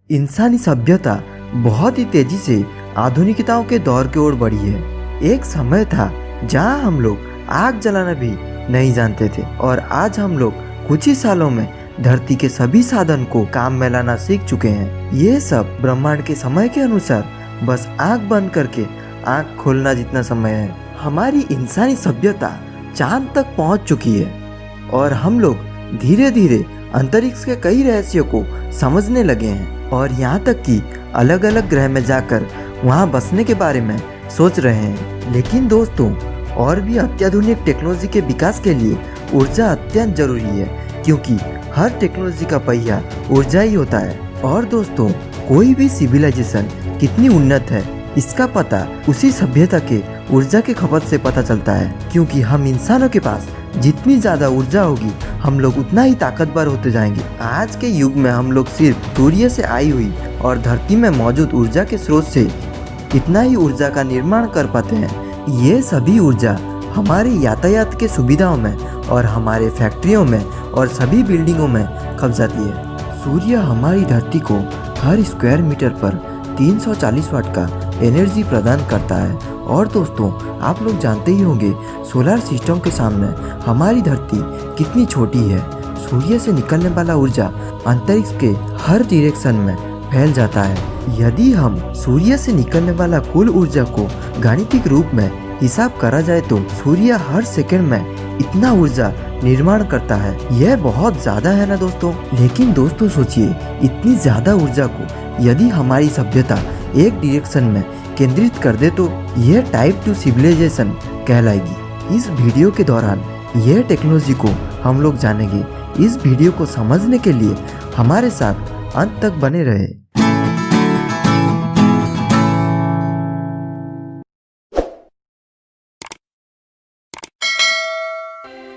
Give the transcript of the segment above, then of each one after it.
इंसानी सभ्यता बहुत ही तेजी से आधुनिकताओं के दौर की ओर बढ़ी है। एक समय था जहां हम लोग आग जलाना भी नहीं जानते थे और आज हम लोग कुछ ही सालों में धरती के सभी साधन को काम में लाना सीख चुके हैं। ये सब ब्रह्मांड के समय के अनुसार बस आंख बंद करके आंख खोलना जितना समय है। हमारी इंसानी सभ्यता चांद तक पहुंच चुकी है और हम लोग धीरे धीरे अंतरिक्ष के कई रहस्यों को समझने लगे हैं और यहाँ तक कि अलग अलग ग्रह में जाकर वहाँ बसने के बारे में सोच रहे हैं। लेकिन दोस्तों, और भी अत्याधुनिक टेक्नोलॉजी के विकास के लिए ऊर्जा अत्यंत जरूरी है, क्योंकि हर टेक्नोलॉजी का पहिया ऊर्जा ही होता है। और दोस्तों, कोई भी सिविलाइजेशन कितनी उन्नत है इसका पता उसी सभ्यता के ऊर्जा के खपत से पता चलता है, क्योंकि हम इंसानों के पास जितनी ज़्यादा ऊर्जा होगी हम लोग उतना ही ताकतवर होते जाएंगे। आज के युग में हम लोग सिर्फ सूर्य से आई हुई और धरती में मौजूद ऊर्जा के स्रोत से इतना ही ऊर्जा का निर्माण कर पाते हैं। ये सभी ऊर्जा हमारे यातायात के सुविधाओं में और हमारे फैक्ट्रियों में और सभी बिल्डिंगों में खप जाती है। सूर्य हमारी धरती को हर स्क्वायर मीटर पर 340 वाट का एनर्जी प्रदान करता है। और दोस्तों, आप लोग जानते ही होंगे सोलर सिस्टम के सामने हमारी धरती कितनी छोटी है। सूर्य से निकलने वाला ऊर्जा अंतरिक्ष के हर डायरेक्शन में फैल जाता है। यदि हम सूर्य से निकलने वाला कुल ऊर्जा को गाणितिक रूप में हिसाब करा जाए तो सूर्य हर सेकंड में इतना ऊर्जा निर्माण करता है। यह बहुत ज्यादा है ना दोस्तों। लेकिन दोस्तों सोचिए, इतनी ज्यादा ऊर्जा को यदि हमारी सभ्यता एक डायरेक्शन में केंद्रित कर दे तो यह टाइप 2 सिविलाइजेशन कहलाएगी। इस वीडियो के दौरान यह टेक्नोलॉजी को हम लोग जानेंगे। इस वीडियो को समझने के लिए हमारे साथ अंत तक बने रहे।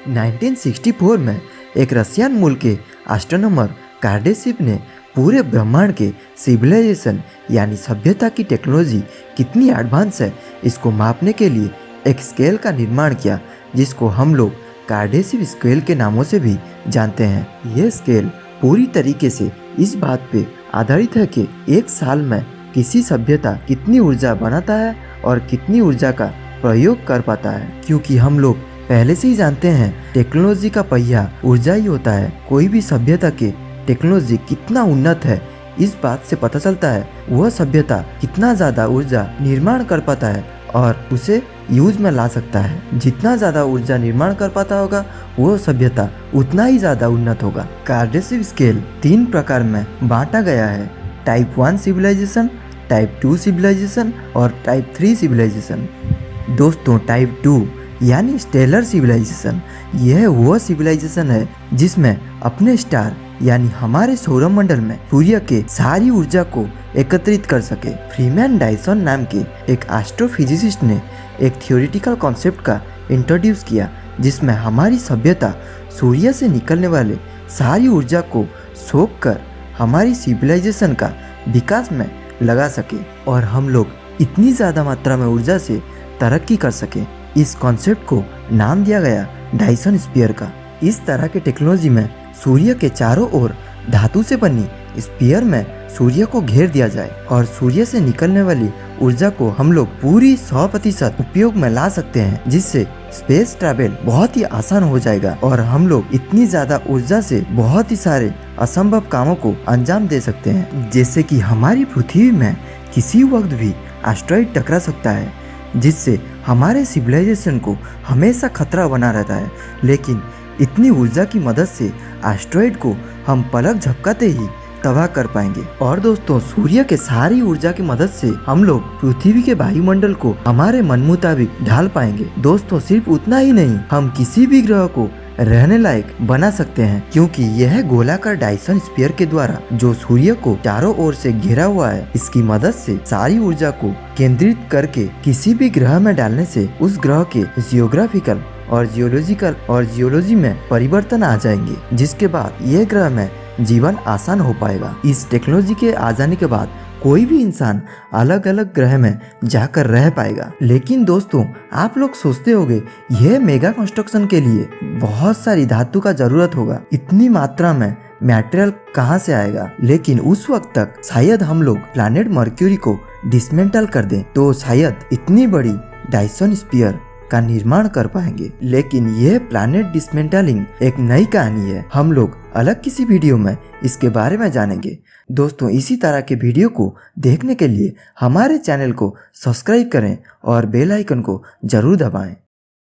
नाइनटीन 1964 में एक रशियन मूल के एस्ट्रोनॉमर कार्डेशिव ने पूरे ब्रह्मांड के सिविलाइजेशन यानी सभ्यता की टेक्नोलॉजी कितनी एडवांस है इसको मापने के लिए एक स्केल का निर्माण किया, जिसको हम लोग कार्डेशिव स्केल के नामों से भी जानते हैं। यह स्केल पूरी तरीके से इस बात पे आधारित है कि एक साल में किसी सभ्यता कितनी ऊर्जा बनाता है और कितनी ऊर्जा का प्रयोग कर पाता है। क्योंकि हम लोग पहले से ही जानते हैं टेक्नोलॉजी का पहिया ऊर्जा ही होता है। कोई भी सभ्यता के टेक्नोलॉजी कितना उन्नत है इस बात से पता चलता है वह सभ्यता कितना ज्यादा ऊर्जा निर्माण कर पाता है और उसे यूज में ला सकता है। जितना ज्यादा ऊर्जा निर्माण कर पाता होगा वह सभ्यता उतना ही ज्यादा उन्नत होगा। कार्डेशिव स्केल 3 प्रकार में बांटा गया है: टाइप 1 सिविलाइजेशन, टाइप 2 सिविलाइजेशन और टाइप 3 सिविलाइजेशन। दोस्तों, टाइप 2 यानी स्टेलर सिविलाइजेशन, यह वह सिविलाइजेशन है जिसमें अपने स्टार यानी हमारे सौरमंडल में सूर्य के सारी ऊर्जा को एकत्रित कर सके। फ्रीमैन डायसन नाम के एक एस्ट्रोफिजिसिस्ट ने एक थियोरिटिकल कॉन्सेप्ट का इंट्रोड्यूस किया, जिसमें हमारी सभ्यता सूर्य से निकलने वाले सारी ऊर्जा को सोख कर हमारी सिविलाइजेशन का विकास में लगा सके और हम लोग इतनी ज़्यादा मात्रा में ऊर्जा से तरक्की कर सके। इस कॉन्सेप्ट को नाम दिया गया डायसन स्फीयर का। इस तरह के टेक्नोलॉजी में सूर्य के चारों ओर धातु से बनी स्फीयर में सूर्य को घेर दिया जाए और सूर्य से निकलने वाली ऊर्जा को हम लोग पूरी 100% उपयोग में ला सकते हैं, जिससे स्पेस ट्रैवल बहुत ही आसान हो जाएगा और हम लोग इतनी ज्यादा ऊर्जा से बहुत ही सारे असंभव कामों को अंजाम दे सकते हैं। जैसे कि हमारी पृथ्वी में किसी वक्त भी एस्टेरॉइड टकरा सकता है, जिससे हमारे सिविलाइजेशन को हमेशा खतरा बना रहता है। लेकिन इतनी ऊर्जा की मदद से एस्टेरॉइड को हम पलक झपकाते ही तबाह कर पाएंगे। और दोस्तों, सूर्य के सारी ऊर्जा की मदद से हम लोग पृथ्वी के वायुमंडल को हमारे मन मुताबिक ढाल पाएंगे। दोस्तों, सिर्फ उतना ही नहीं, हम किसी भी ग्रह को रहने लायक बना सकते हैं, क्योंकि यह गोलाकार डायसन स्फीयर के द्वारा जो सूर्य को चारों ओर से घेरा हुआ है, इसकी मदद से सारी ऊर्जा को केंद्रित करके किसी भी ग्रह में डालने से उस ग्रह के जियोग्राफिकल और जियोलॉजी में परिवर्तन आ जाएंगे, जिसके बाद यह ग्रह में जीवन आसान हो पाएगा। इस टेक्नोलॉजी के आ जाने के बाद कोई भी इंसान अलग अलग ग्रह में जाकर रह पाएगा। लेकिन दोस्तों, आप लोग सोचते होंगे यह मेगा कंस्ट्रक्शन के लिए बहुत सारी धातु का जरूरत होगा। इतनी मात्रा में मटेरियल कहाँ से आएगा। लेकिन उस वक्त तक शायद हम लोग प्लैनेट मर्क्यूरी को डिसमेंटल कर दें तो शायद इतनी बड़ी डायसन स्फीयर का निर्माण कर पाएंगे। लेकिन यह प्लैनेट डिसमेंटलिंग एक नई कहानी है, हम लोग अलग किसी वीडियो में इसके बारे में जानेंगे। दोस्तों, इसी तरह के वीडियो को देखने के लिए हमारे चैनल को सब्सक्राइब करें और बेल आइकन को जरूर दबाएं।